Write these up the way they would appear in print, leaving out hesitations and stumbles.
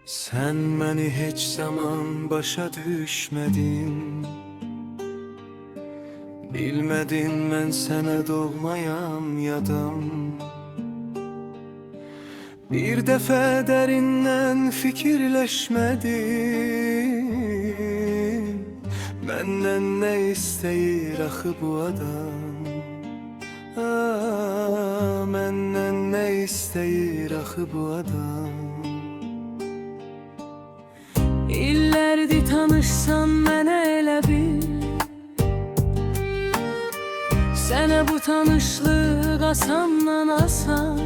Sen beni hiç zaman başa düşmedin. Bilmedin ben sana doğmayam yadım. Bir defa derinden fikirleşmedin. Benden ne isteyir axı bu adam? Benden ne isteyir axı bu adam? İllərdi tanışsan mənə elə bil, sənə bu tanışlıq asandan asan.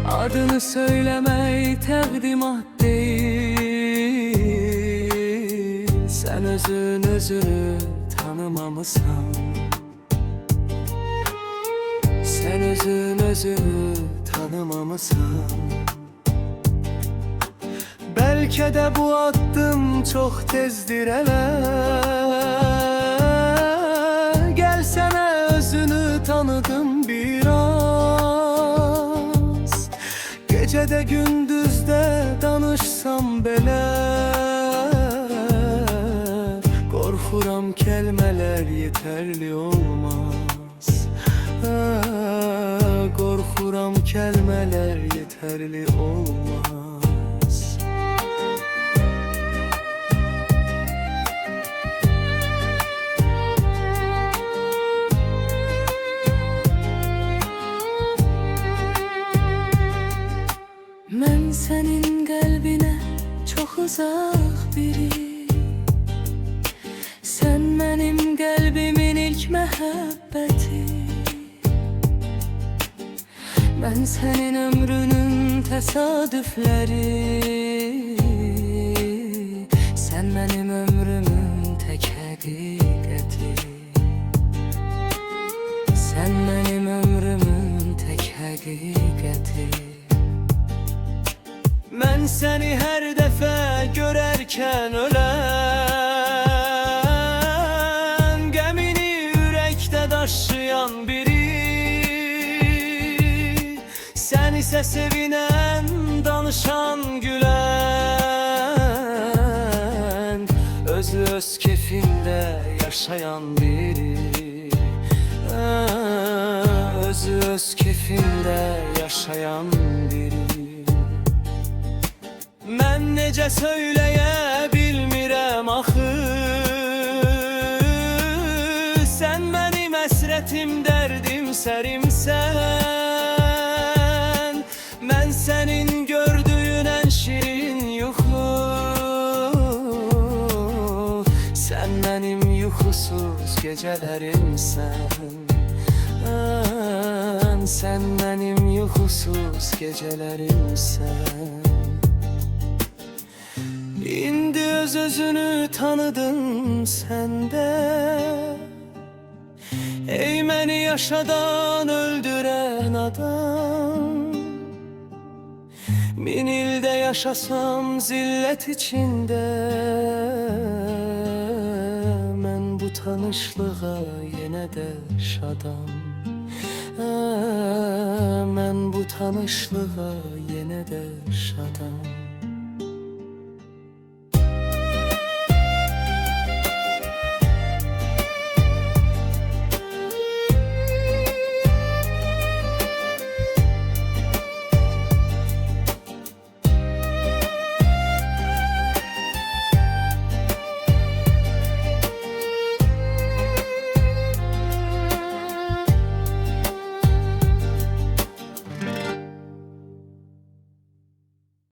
Adını söyləmək təqdimat deyil, sən özünü tanımamısan. Sen özünü tanımamısan. Belki de bu addım çok tezdir hele. Gelsene özünü tanıdım biraz. Gecede gündüzde danışsam bile, korkuram kelimeler yeterli olmaz. Korkuram kelimeler yeterli olmaz. Ben senin kalbine çok uzak biri, sen benim kalbimin ilk məhəbbəti. Ben senin ömrünün tesadüfleri, sen benim ömrümün tek hakikati. Sen benim ömrümün tek hakikati. Ben seni her defa görerken ölen, gemini yürekte taşıyan biri. Sen ise sevinen, danışan, gülen, özü öz keyfinde yaşayan biri. Özü öz keyfinde yaşayan biri. Ben necə söyləyə bilmirəm axı, sen benim əsrətim, dərdim, sərimsən. Ben senin gördüğün en şirin yuxu, sen benim yuxusuz gecelerimsən. Sen benim yuxusuz gecelerimsən. İndi öz-özünü tanıdın sende. Ey beni yaşadan öldüren adam, 1000 ilde yaşasam zillet içinde, ben bu tanışlığa yine de şadam. Ben bu tanışlığa yine de şadam.